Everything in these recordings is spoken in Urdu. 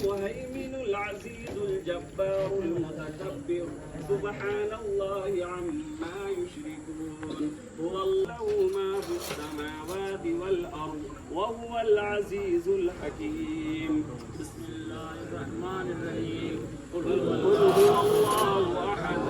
المهيمن العزيز الجبار المتكبر سبحان الله عما يشركون هو الله ما في السماوات والأرض وهو العزيز الحكيم بسم الله الرحمن الرحيم قل هو الله أحد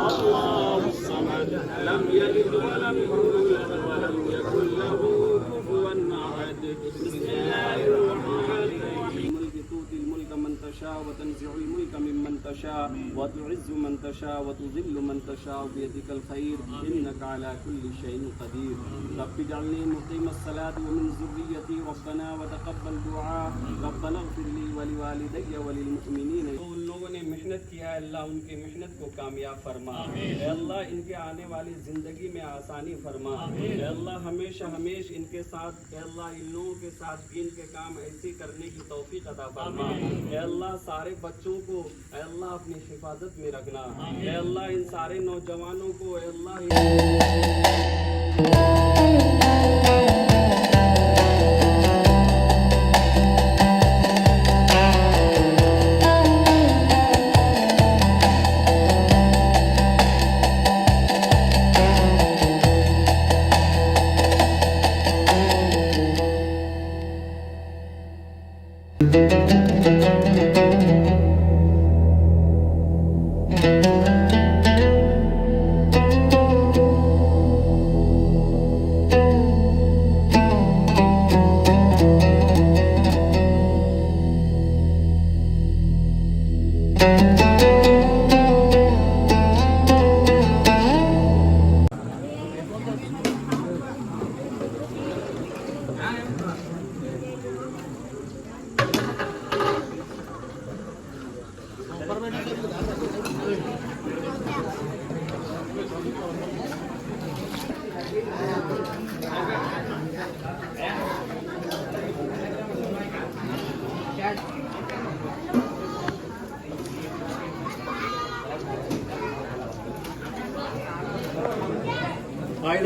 الله الصمد لم يلد ولم يولد ولم يكن له كفوا أحد بسم الله الرحمن الرحيم تؤتي الملك من تشاء وتنزع الملك ممن تشاء وتعز من تشاء وتذل من تشاء بيدك الخير إنك على كل شيء قدير رب اجعلني مقيم الصلاة ومن ذريتي ربنا وتقبل دعاء ربنا اغفر لي ولوالدي وللمؤمنين ان لوگوں نے محنت کیا ہے اللہ ان کی محنت کو کامیاب فرما اے اللہ ان کے آنے والی زندگی میں آسانی فرما اے اللہ ہمیشہ ان کے ساتھ اے اللہ ان لوگوں کے ساتھ دین کے کام ایسے کرنے کی توفیق عطا فرما اے اللہ سارے بچوں کو اے اللہ اپنی حفاظت میں رکھنا اے اللہ ان سارے نوجوانوں کو اے اللہ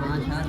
5,000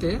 3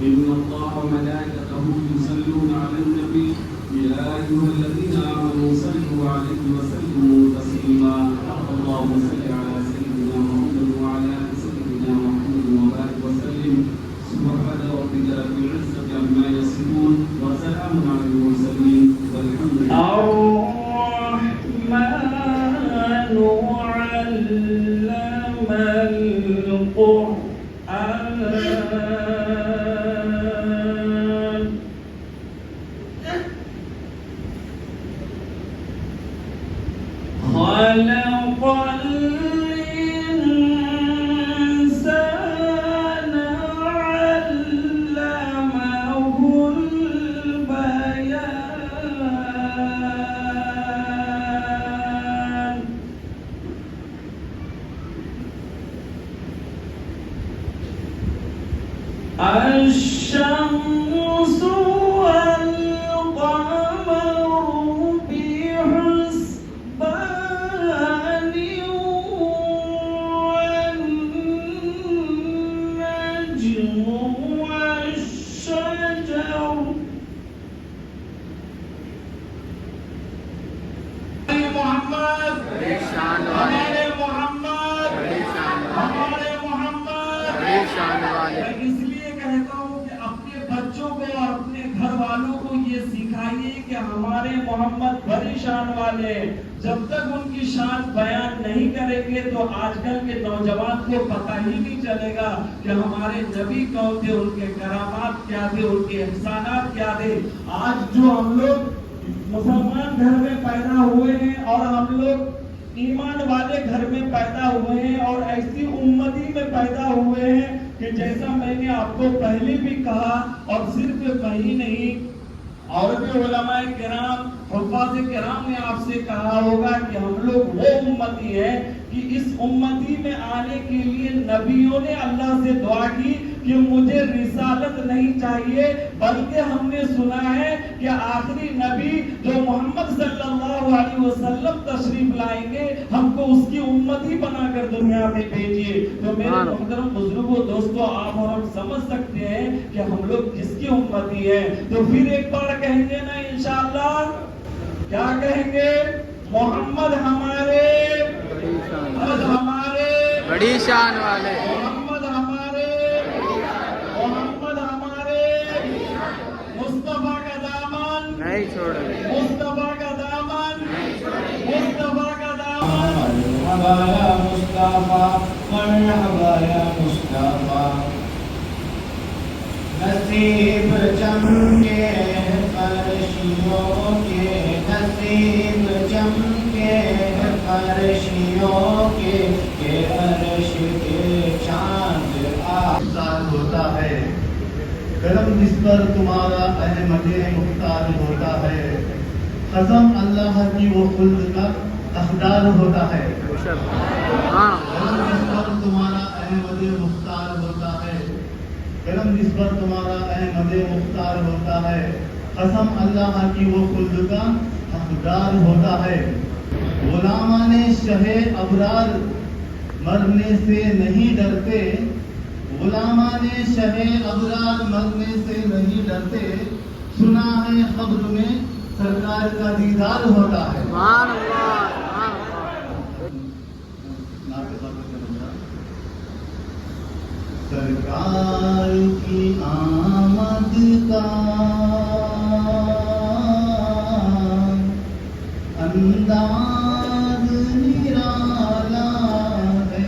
إن الله وملائكته يصلون على النبي يا أيها الذين آمنوا صلوا عليه وسلموا تسليما اللهم صل على سيدنا محمد وعلى آل سيدنا محمد وبارك وسلم سبحان ربك رب العزة عما يصفون وسلام على المرسلين والحمد لله الرحمن علم القرآن خلق الإنسان علمه البيان الشمس والقمر بحسبان والنجم والشجر محمد ہمارے محمد ہمارے محمد اس لیے کہتا ہوں کہ اپنے بچوں کو اور اپنے گھر والوں کو یہ سکھائیے کہ ہمارے محمد بڑی شان والے جب تک ان کی شان بیان نہیں کریں گے تو آج کل کے نوجوان کو پتہ ہی نہیں چلے گا کہ ہمارے نبی کون تھے ان کے کرامات کیا تھے ان کے احسانات کیا تھے آج جو ہم لوگ مسلمان گھر میں پیدا ہوئے ہیں اور ہم لوگ ایمان والے گھر میں پیدا ہوئے ہیں اور ایسی امتی میں پیدا ہوئے ہیں کہ جیسا میں نے آپ کو پہلے بھی کہا اور صرف میں ہی نہیں اور بھی علماء کرام حفاظ کرام نے آپ سے کہا ہوگا کہ ہم لوگ وہ امتی ہیں کہ اس امتی میں آنے کے لیے نبیوں نے اللہ سے دعا کی کہ مجھے رسالت نہیں چاہیے بلکہ ہم نے سنا ہے کہ آخری نبی جو محمد صلی اللہ علیہ وسلم تشریف لائیں گے ہم کو اس کی امتی بنا کر دنیا میں بھیجیے تو میرے محترم بزرگوں دوستوں آپ اور ہم سمجھ سکتے ہیں کہ ہم لوگ کس کی امتی ہیں تو پھر ایک بار کہیں گے نا انشاءاللہ کیا کہیں گے؟ محمد ہمارے بڑی شان والے محمد ہمارے مصطفیٰ کا دامن نہیں چھوڑے مصطفیٰ کا دامن مصطفیٰ کا دامن مرحبا یا مصطفیٰ مرحبا یا مصطفیٰ نصیب چمکے فرشیوں کے نصیب چمکے فرشیوں کے کہ عرش کے چاند آفتاب ہوتا ہے کرم جس پر تمہارا احمد مختار ہوتا ہے قسم اللہ کی وہ خلد کا حقدار ہوتا ہے کرم جس پر تمہارا احمد مختار ہوتا ہے کرم جس پر تمہارا احمد مختار ہوتا ہے قسم اللہ کی وہ خلد کا حقدار ہوتا ہے غلامان شہ ابرار مرنے سے نہیں ڈرتے غلامان شہ ابرار مرنے سے نہیں ڈرتے سنا ہے قبر میں سرکار کا دیدار ہوتا ہے سرکار کی آمد کا انداز نرالا ہے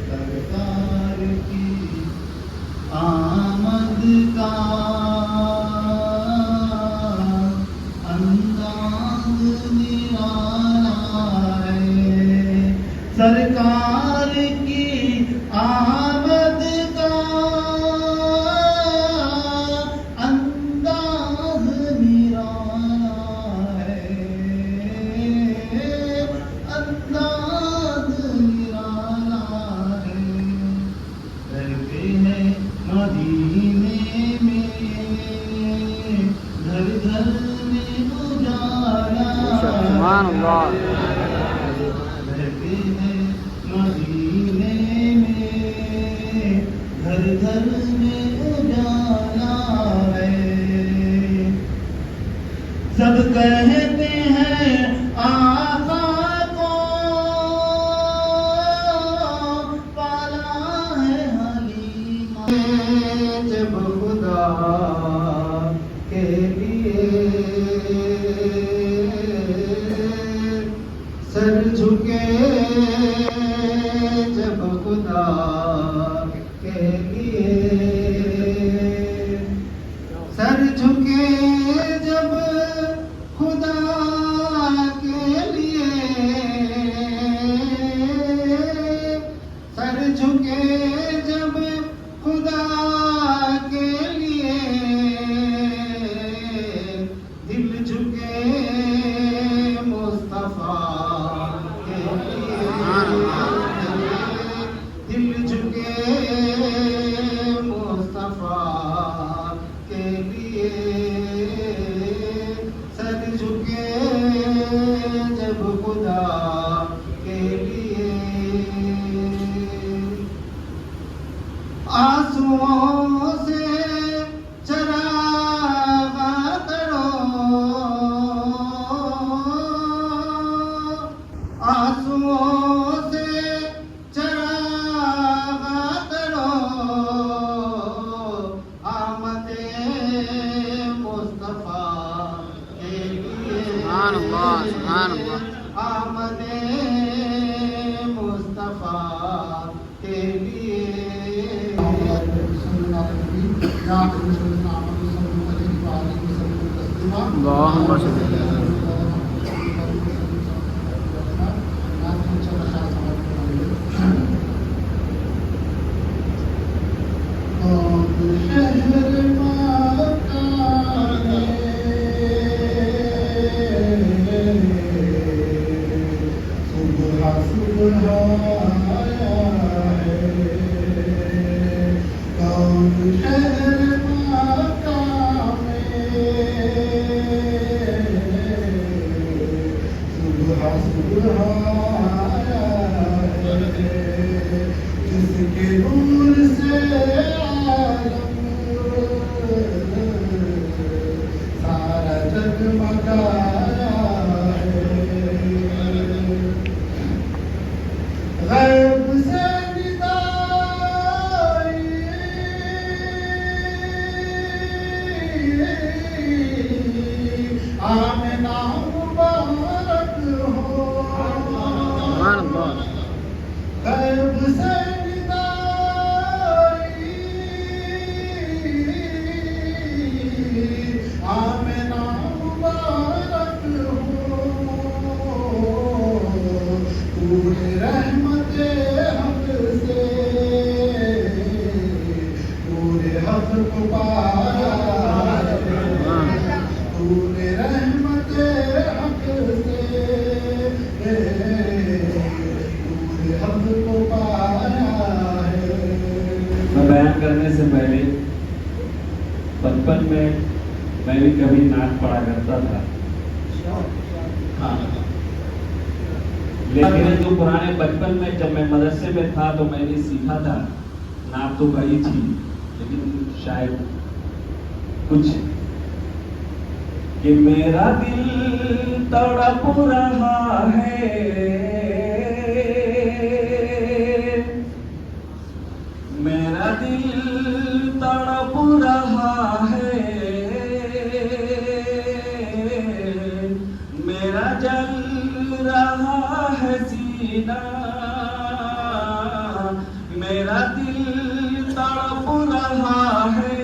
سرکار کی آمد کا انداز نرالا ہے سرکار کی آمد کا انداز نرالا ہے انداز نرالا ہے رہتے ہیں مدینے میں گھر گھر میں اجالا سبحان اللہ رہتے ہیں مدینے میں گھر گھر میں اجالا ہے سب کہتے ہیں آقا کو پالا ہے حلیمہ جب خدا کے لیے سر جھکے جب خدا کے لیے سر جھکے جب خدا کے لیے سر جھکے جب خدا کے لیے دل جھکے مصطفیٰ کے لیے دل جھکے مصطفیٰ کے لیے سر جھکے جب خدا کے لیے آنسوؤں سے چراغ کرو آنسوؤں سے چراغ کرو آمد مصطفیٰ کے لیے سبحان اللہ سبحان اللہ آمد مصطفیٰ کے لیے اللہم صلی اللہ جس کے نور سے عالم سارا جگمگا جگایا ہے، غیب سے ندائی آمنہ مبارک ہو، غیب سے ندائی آمنہ مبارک ہو، پورے رحمت حق سے پورے حق کو پایا ہے، پورے رحمت حق سے پورے حق کو پایا ہے۔ میں بیان کرنے سے پہلے بچپن میں بھی کبھی نعت پڑھا کرتا تھا، ہاں، لیکن جو پرانے بچپن میں جب میں مدرسے میں تھا تو میں نے سیکھا تھا، نعت تو پڑھی تھی لیکن شاید کچھ کہ میرا دل تڑپ رہا ہے، میرا دل تڑپ رہا ہے، میرا جل رہا ہے سینہ، میرا دل تڑپ رہا ہے،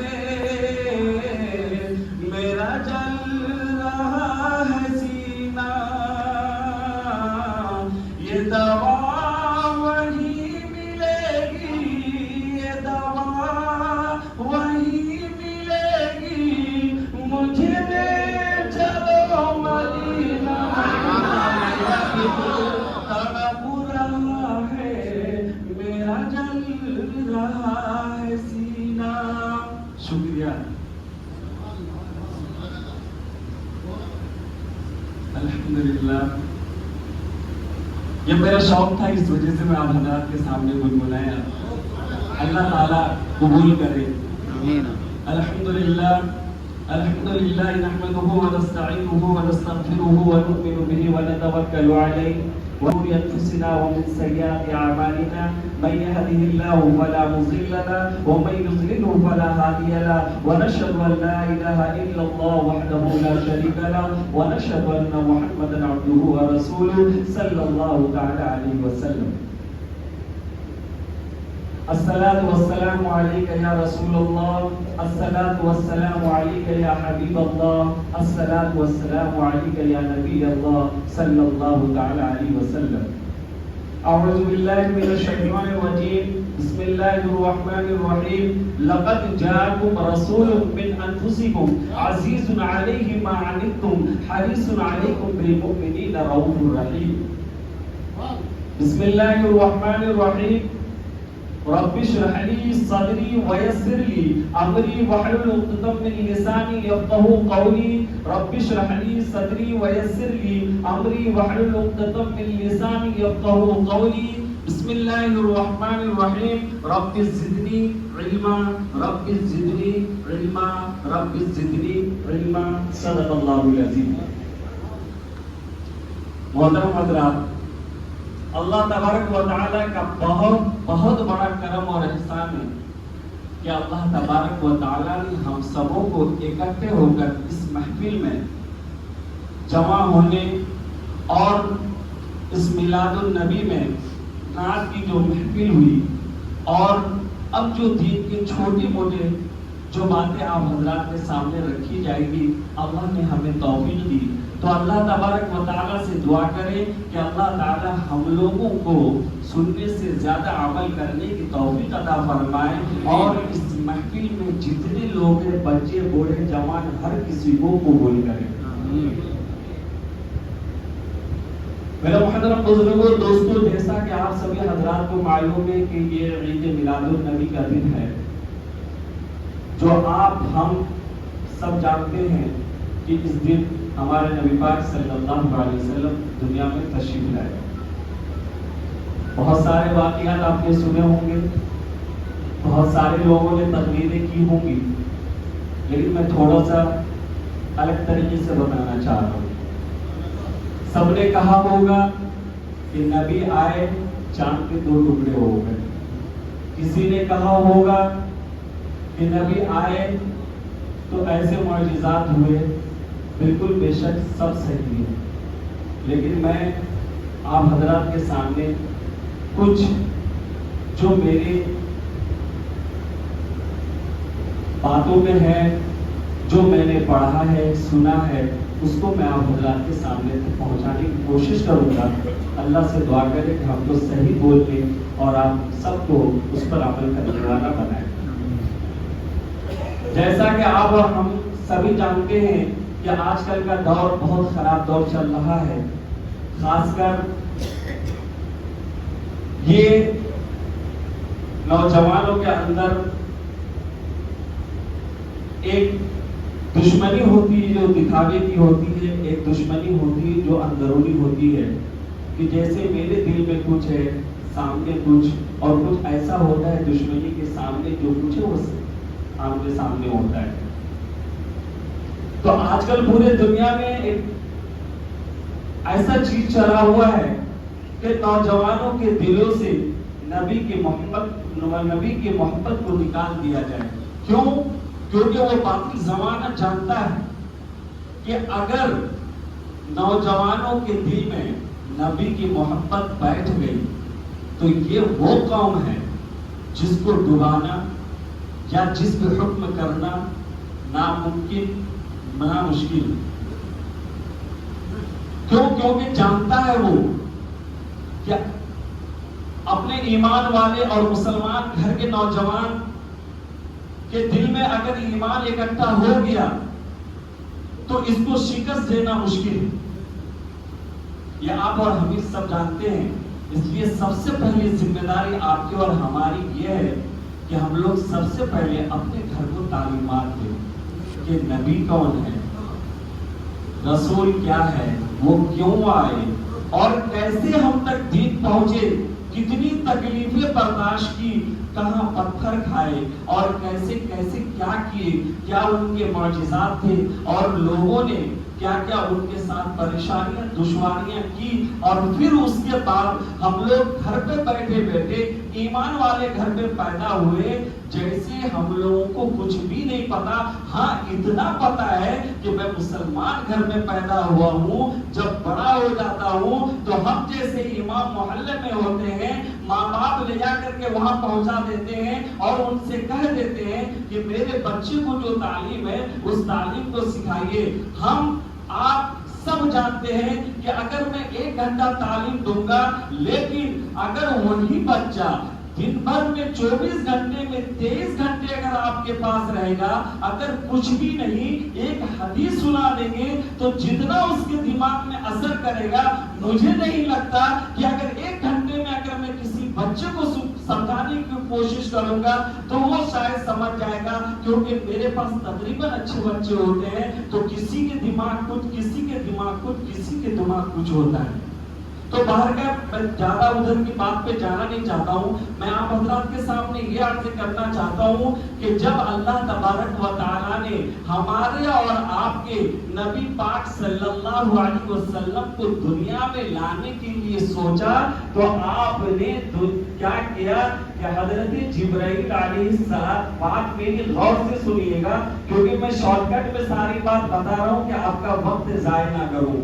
میرا جل رہا ہے سینہ، یہ دوا وہی ملے گی، یہ دوا وہی ملے گی، مجھے لے چلو مدینہ، تڑپ رہا ہے، میرا جل رہا ہے سینہ۔ شکریہ، الحمدللہ، یہ میرا شوق تھا، اس وجہ سے میں آپ حضرات کے سامنے گنگنایا، اللہ تعالیٰ قبول کرے، الحمدللہ۔ الحمدللہ نحمده ونستعینه ونستغفره ونؤمن به ونتوکل علیہ ونور انفسنا ومن سیئات اعمالنا من يهده الله فلا مضل له ومن يضلله فلا هادي له ونشهد ان لا اله الا الله وحده لا شريك له ونشهد ان محمدا عبده ورسوله صلى الله تعالى عليه وسلم۔ الصلاة والسلام عليك يا رسول الله، الصلاة والسلام عليك يا حبيب الله، الصلاة والسلام عليك يا نبي الله صلى الله تعالى عليه وسلم۔ أعوذ بالله من الشيطان الرجيم، بسم الله الرحمن الرحيم، لقد جاءكم رسول من أنفسكم عزيز عليه ما عنتم حريص عليكم بالمؤمنين رؤوف رحيم۔ بسم الله الرحمن الرحيم، رب اشرح لي صدري ويسر لي امري واحلل عقدة من لساني يفقهوا قولي، رب اشرح لي صدري ويسر لي امري واحلل عقدة من لساني يفقهوا قولي۔ بسم الله الرحمن الرحيم، رب زدني علما رب زدني علما رب زدنی علما، صدق اللہ العظیم۔ محترم حضرات، اللہ تبارک و تعالیٰ کا بہت بڑا کرم اور احسان ہے کہ اللہ تبارک و تعالیٰ نے ہم سبوں کو اکٹھے ہو کر اس محفل میں جمع ہونے اور اس میلاد النبی میں نعت کی جو محفل ہوئی اور اب جو دین کے چھوٹی موٹے جو باتیں آپ حضرات کے سامنے رکھی جائے گی، اللہ نے ہمیں توفیق دی، تو اللہ تبارک و تعالیٰ سے دعا کریں کہ اللہ تعالیٰ ہم لوگوں کو سننے سے زیادہ عمل کرنے کی توفیق عطا فرمائے اور اس محفل میں جتنے لوگ ہیں، بچے بوڑھے جوان، ہر کسی کو قبول کریں۔ میرا محترم بزرگوں، دوستوں، جیسا کہ آپ سبھی حضرات کو معلوم ہے کہ یہ عید میلاد النبی کا دن ہے، جو آپ ہم سب جانتے ہیں کہ اس دن ہمارے نبی پاک صلی اللہ علیہ وسلم دنیا میں تشریف لائے۔ بہت سارے واقعات آپ نے سنے ہوں گے، بہت سارے لوگوں نے تقریریں کی ہوں گی، لیکن میں تھوڑا سا الگ طریقے سے بتانا چاہ رہا ہوں. سب نے کہا ہوگا کہ نبی آئے چاند کے 2 ٹکڑے ہو گئے. کسی نے کہا ہوگا کہ نبی آئے تو ایسے معجزات ہوئے. بالکل بے شک سب صحیح ہے، لیکن میں آپ حضرات کے سامنے کچھ جو میرے باتوں میں ہے، جو میں نے پڑھا ہے، سنا ہے، اس کو میں آپ حضرات کے سامنے تک پہنچانے کی کوشش کروں گا. اللہ سے دعا کرے کہ ہم کو صحیح بول لیں اور آپ سب کو اس پر عمل کرنے والا بنائیں. جیسا کہ آپ اور ہم سبھی جانتے ہیں کہ آج کل کا دور بہت خراب دور چل رہا ہے. خاص کر یہ نوجوانوں کے اندر ایک دشمنی ہوتی ہے جو دکھاوے کی ہوتی ہے، ایک دشمنی ہوتی ہے جو اندرونی ہوتی ہے کہ جیسے میرے دل میں کچھ ہے، سامنے کچھ، اور کچھ ایسا ہوتا ہے دشمنی کے سامنے جو کچھ ہے وہ آمنے سامنے ہوتا ہے. تو آج کل پورے دنیا میں ایک ایسا چیز چلا ہوا ہے کہ نوجوانوں کے دلوں سے نبی کی محبت کو نکال دیا جائے. کیوں؟ کیونکہ وہ باقی زمانہ جانتا ہے کہ اگر نوجوانوں کے دل میں نبی کی محبت بیٹھ گئی تو یہ وہ قوم ہے جس کو ڈبانا یا جس پہ حکم کرنا ناممکن نامشکل. کیوں؟ کیونکہ جانتا ہے وہ کہ اپنے ایمان والے اور مسلمان گھر کے نوجوان کے دل میں اگر ایمان اکٹھا ہو گیا تو اس کو شکست دینا مشکل ہے. یہ آپ اور ہم سب جانتے ہیں. اس لیے سب سے پہلی ذمہ داری آپ کی اور ہماری یہ ہے کہ ہم لوگ سب سے پہلے اپنے گھر کو تعلیمات دیں کہ نبی کون ہے، رسول کیا ہے، وہ کیوں آئے اور کیسے ہم تک دین پہنچے، کتنی تکلیفیں برداشت کی، کہاں پتھر کھائے اور کیسے کیسے کیا کیے، کیا ان کے معجزات تھے اور لوگوں نے کیا کیا ان کے ساتھ پریشانیاں دشواریاں کی. اور پھر اس کے بعد ہم لوگ گھر پہ بیٹھے بیٹھے ایمان والے گھر میں پیدا ہوئے. جیسے ہم لوگوں کو کچھ بھی نہیں پتا، ہاں اتنا پتا ہے کہ میں مسلمان گھر میں پیدا ہوا ہوں. جب بڑا ہو جاتا ہوں تو ہم جیسے امام محلے میں ہوتے ہیں، ماں باپ لے جا کر کے وہاں پہنچا دیتے ہیں اور ان سے کہہ دیتے ہیں کہ میرے بچے کو جو تعلیم ہے اس تعلیم کو سکھائیے. ہم آپ سب جانتے ہیں کہ اگر میں 1 گھنٹہ تعلیم دوں گا، لیکن اگر وہی بچہ دن بھر میں 24 گھنٹے میں 23 گھنٹے اگر آپ کے پاس رہے گا، اگر کچھ بھی نہیں ایک حدیث سنا دیں گے تو جتنا اس کے دماغ میں اثر کرے گا، مجھے نہیں لگتا کہ اگر 1 گھنٹے میں اگر میں کسی بچے کو سمجھانے کی کوشش کروں گا تو وہ شاید سمجھ جائے گا. کیونکہ میرے پاس تقریباً اچھے بچے ہوتے ہیں تو کسی کے دماغ کچھ، کسی کے دماغ کچھ، کسی کے دماغ کچھ ہوتا ہے. تو باہر کا میں زیادہ ادھر کی بات پہ جانا نہیں چاہتا ہوں. میں آپ حضرات کے سامنے یہ عرض کرنا چاہتا ہوں کہ جب اللہ تبارک و تعالیٰ نے ہمارے اور آپ کے نبی پاک صلی اللہ علیہ وسلم کو دنیا میں لانے کے لیے سوچا تو آپ نے کیا کیا کہ حضرت جبرائیل علیہ السلام، بات میری غور سے سنیے گا کیونکہ میں شارٹ کٹ میں ساری بات بتا رہا ہوں کہ آپ کا وقت ضائع نہ کروں.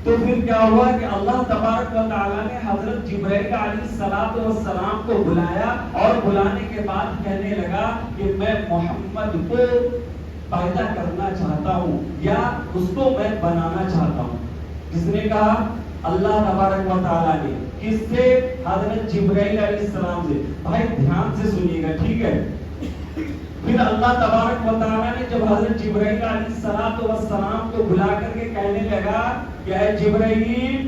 تو پھر کیا ہوا کہ اللہ تبارک و تعالیٰ نے حضرت جبرائیل علیہ السلام کو بلایا اور بلانے کے بعد کہنے لگا کہ میں محمد کو پیدا کرنا چاہتا ہوں یا اس کو میں بنانا چاہتا ہوں. کس نے کہا؟ اللہ تبارک و تعالیٰ نے. کس سے؟ حضرت جبرائیل علیہ السلام سے. بھائی دھیان سے سنیے گا، ٹھیک ہے؟ پھر اللہ تبارک و تعالیٰ نے جب حضرت جبرائیل علیہ السلام کو بلا کر کے کہنے لگا کہ اے جبرائیل،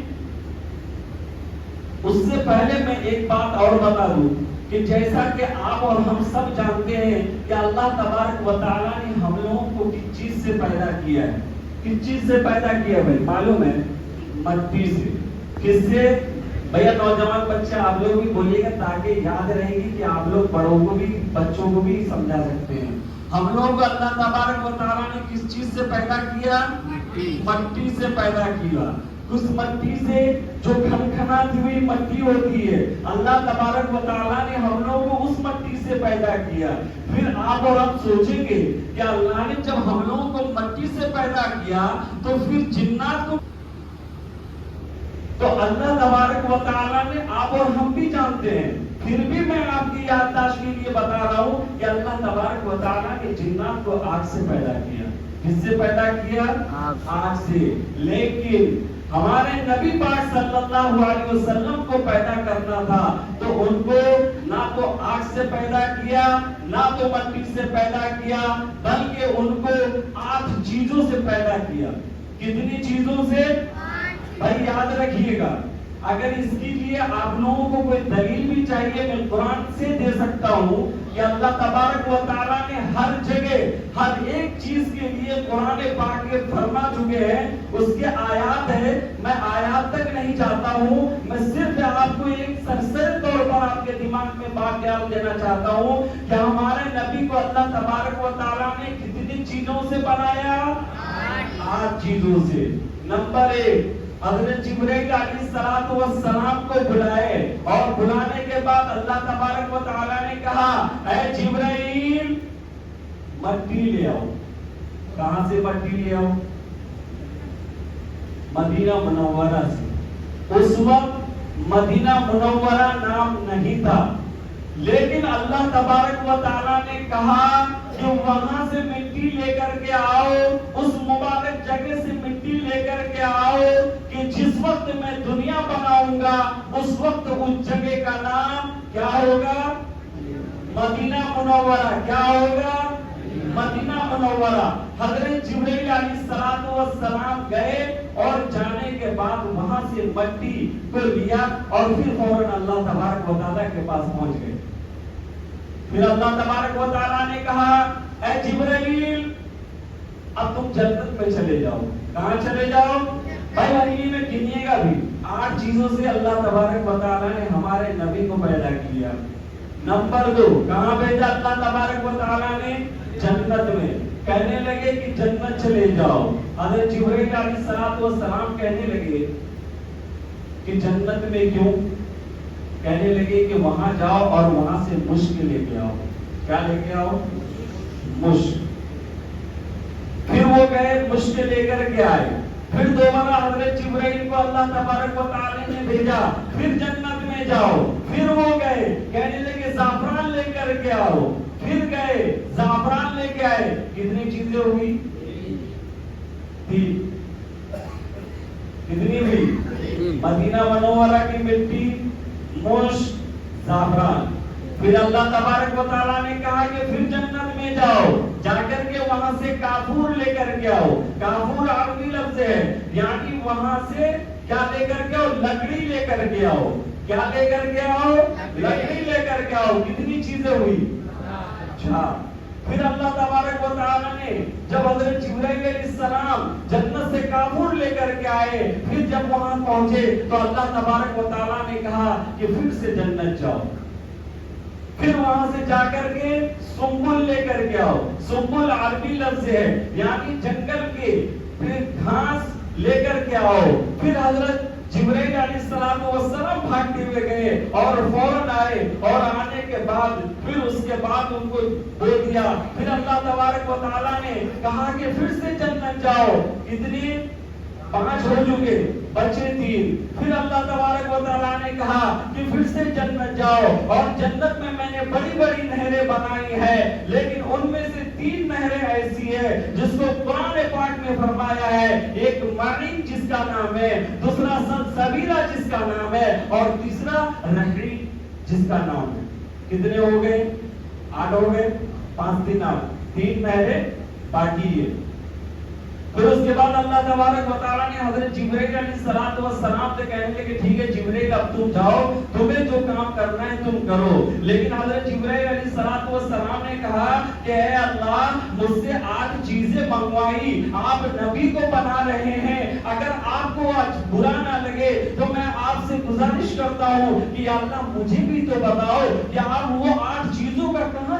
اس سے پہلے میں ایک بات اور بتا دوں کہ جیسا کہ آپ اور ہم سب جانتے ہیں کہ اللہ تبارک و تعالیٰ نے ہم لوگوں کو کس چیز سے پیدا کیا ہے. کس چیز سے پیدا کیا بھائی معلوم ہے؟ مٹی سے. کس سے؟ بھیا نوجوان بچے آپ لوگ بھی بولیے گا تاکہ یاد رہے گی کہ آپ لوگ بڑوں کو بھی بچوں کو بھی سمجھا سکتے ہیں. ہم لوگ کو اللہ تبارک و تعالیٰ نے کس چیز سے پیدا کیا؟ مٹی سے پیدا کیا. اس مٹی سے جو کھنکھناتی ہوئی مٹی ہوتی ہے اللہ تبارک و تعالیٰ نے ہم لوگ کو اس مٹی سے پیدا کیا. پھر آپ اور ہم سوچیں گے کہ اللہ نے جب ہم لوگوں کو مٹی سے پیدا کیا تو پھر جنات کو تو اللہ تبارک و تعالیٰ نے آپ اور ہم بھی جانتے ہیں. پھر بھی میں آپ کی یادداشت کے لیے بتا رہا ہوں کہ اللہ تبارک و تعالیٰ نے جنات کو آگ سے پیدا کیا. کس سے پیدا کیا؟ آگ سے. لیکن ہمارے نبی پاک صلی اللہ علیہ وسلم کو پیدا کرنا تھا تو ان کو نہ تو آگ سے پیدا کیا نہ تو مٹی سے پیدا کیا بلکہ ان کو 8 چیزوں سے پیدا کیا. کتنی چیزوں سے؟ بھائی یاد رکھیے گا. اگر اس کے لیے آپ لوگوں کو کوئی دلیل بھی چاہیے میں قرآن سے دے سکتا ہوں کہ اللہ تبارک و تعالیٰ نے ہر جگہ ہر ایک چیز کے لیے قرآن پاک میں فرما چکے ہیں. اس کے آیات ہے. میں آیات تک نہیں چاہتا ہوں. میں صرف آپ کو ایک سرسری طور پر آپ کے دماغ میں بات یاد دینا چاہتا ہوں کہ ہمارے نبی کو اللہ تبارک و تعالیٰ نے کتنی چیزوں سے بنایا؟ 8 چیزوں سے. نمبر 1 حضرت جبرائیل علیہ السلام کو بلائے اور بلانے کے بعد اللہ تبارک و تعالیٰ نے کہا اے جبرائیل مٹی لے آؤ. کہاں سے مٹی لے آؤ؟ مدینہ منورہ سے. اس وقت مدینہ منورہ نام نہیں تھا لیکن اللہ تبارک و تعالیٰ نے کہا کہ وہاں سے مٹی لے کر کے آؤ. اس مبارک جگہ سے مٹی لے کر کے آؤ کہ جس وقت میں دنیا بناؤں گا اس وقت اس جگہ کا نام کیا ہوگا؟ مدینہ منورہ. کیا ہوگا؟ مدینہ منورہ. حضرت جبرائیل علیہ السلام گئے اور جانے کے بعد وہاں سے مٹی کو لیا اور پھر فوراً اللہ تبارک و تعالیٰ کے پاس پہنچ گئے. پھر اللہ تبارک و تعالیٰ نے کہا اے جبرائیل اب تم جنت میں چلے جاؤ. کہاں چلے جاؤ؟ بھائی انہی میں گنیے گا بھی 8 چیزوں سے اللہ تبارک و تعالیٰ نے ہمارے نبی کو پیدا کیا. نمبر 2 کہاں بھیجا اللہ تبارک و تعالیٰ نے؟ جنت میں. کہنے لگے کہ جنت چلے جاؤ. حضرت جبرائیل علیہ السلام کہنے لگے کہ جنت میں کیوں؟ کہنے لگے کہ وہاں جاؤ اور وہاں سے مشک لے کے آؤ. کیا لے کے آؤ؟ مشک. پھر وہ گئے مشک لے کر کے آئے. پھر دوبارہ حضرت جبرائیل کو اللہ تبارک و تعالیٰ نے بھیجا پھر جنت میں جاؤ. پھر وہ گئے کہنے لگے زعفران لے کر کے آؤ. پھر گئے زعفران لے کے آئے. کتنی چیزیں ہوئی؟ 3. کتنی ہوئی؟ مدینہ منورہ کی مٹی، مشک، زعفران. پھر اللہ تبارک و تعالیٰ نے کہا کہ پھر جنت میں جاؤ. جا کر کے وہاں سے کافور لے کر کے آؤ. کافور عربی لفظ ہے یعنی وہاں سے کیا لے کر کے آؤ؟ لکڑی لے کر کے آؤ. کیا لے کر کے آؤ؟ لکڑی لے کر کے آؤ. کتنی چیزیں ہوئی؟ 4. پھر اللہ تبارک و تعالیٰ نے جب حضرت جبرائیل علیہ السلام جنت سے کافور لے کر کے آئے پھر جب وہاں پہنچے تو اللہ تبارک و تعالیٰ نے کہا کہ پھر سے جنت جاؤ. پھر وہاں سے جا کر کے سنبل لے کر کے آؤ. سنبل عربی لفظ ہے یعنی جنگل کے پھر گھاس لے کر کے آؤ. پھر حضرت جبرائیل علیہ السلام بھاگتے ہوئے گئے اور فوراً آئے اور آنے کے بعد پھر اس کے بعد ان کو بول دیا. پھر اللہ تبارک و تعالیٰ نے کہا کہ پھر سے جنت جاؤ. کتنی؟ 5 ہو چکے بچے 3. پھر اللہ تبارک و تعالیٰ نے کہا کہ پھر سے جنت جاؤ اور جنت میں نے بڑی بڑی نہریں بنائی ہیں لیکن ان میں سے 3 نہریں ایسی ہیں جس کو قرآن پاک میں فرمایا ہے. ایک معین جس کا نام ہے، دوسرا سلسبیلا جس کا نام ہے اور تیسرا رحی جس کا نام ہے. کتنے ہو گئے؟ 8 ہو گئے. 5 3 8 3 نہریں باقی ہے. پھر اس کے بعد اللہ تبارک و تعالیٰ نے حضرت جبرائیل علیہ السلام سے کہنے لگے ٹھیک ہے جبرائیل اب تم جاؤ، تمہیں جو کام کرنا ہے تم کرو. لیکن حضرت جبرائیل علیہ السلام نے کہا کہ اے اللہ مجھ سے 8 چیزیں منگوائی، آپ نبی کو بنا رہے ہیں، اگر آپ کو آج برا نہ لگے تو میں آپ سے گزارش کرتا ہوں کہ یا اللہ مجھے بھی تو بتاؤ کہ آپ وہ 8 چیزوں کا کہاں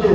2,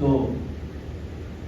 2।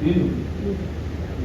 3।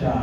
4।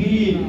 3।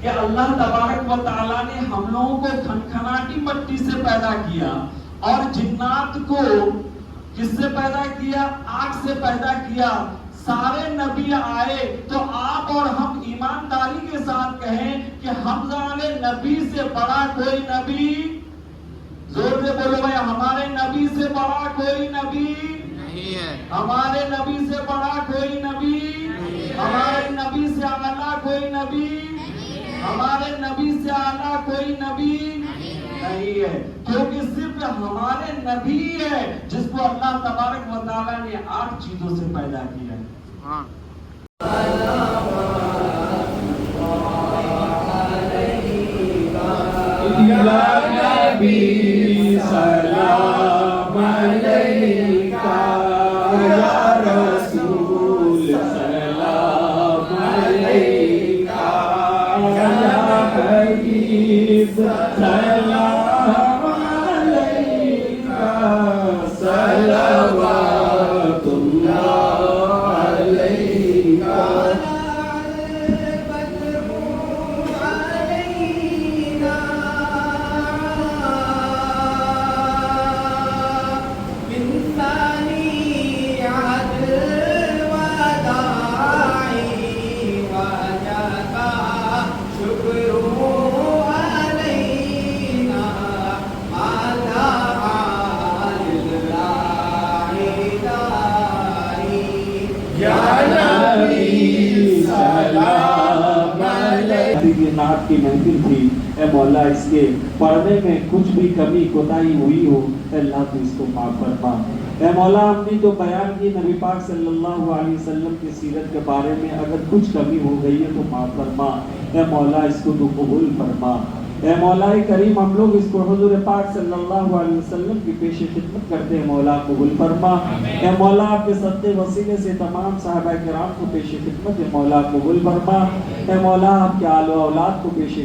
کہ اللہ تبارک و تعالیٰ نے ہم لوگوں کو کھنکھناٹی مٹی سے پیدا کیا اور جنات کو کس سے پیدا کیا؟ آگ سے پیدا کیا. سارے نبی آئے تو آپ اور ہم ایمانداری کے ساتھ کہیں کہ ہمارے نبی سے بڑا کوئی نبی، زور سے بولو بھائی، ہمارے نبی سے بڑا کوئی نبی نہیں ہے، ہمارے نبی سے بڑا کوئی نبی، ہمارے نبی سے اعلیٰ کوئی نبی، ہمارے نبی سے اعلیٰ کوئی نبی نہیں ہے، کیونکہ صرف ہمارے نبی ہے جس کو اللہ تبارک و تعالیٰ نے 8 چیزوں سے پیدا کیا ہے. نعت کی محفل تھی، اے مولا اس کے پڑھنے میں کچھ بھی کمی کوتاہی ہوئی ہو، اے اللہ تو اس کو معاف فرما. اے مولا ہم نے جو بیان کی نبی پاک صلی اللہ علیہ وسلم کی سیرت کے بارے میں اگر کچھ کمی ہو گئی ہے تو معاف فرما. اے مولا اس کو تو قبول فرما. اے مولا کریم ہم لوگ اس کو حضور پاک صلی اللہ علیہ وسلم کی پیش خدمت کرتے ہیں، مولا قبول فرما. اے مولا آپ کے صدقے وسیلے سے تمام صحابہ کرام کو پیش خدمت ہے، مولا قبول فرما. اے مولا آپ کے آل و اولاد کو پیش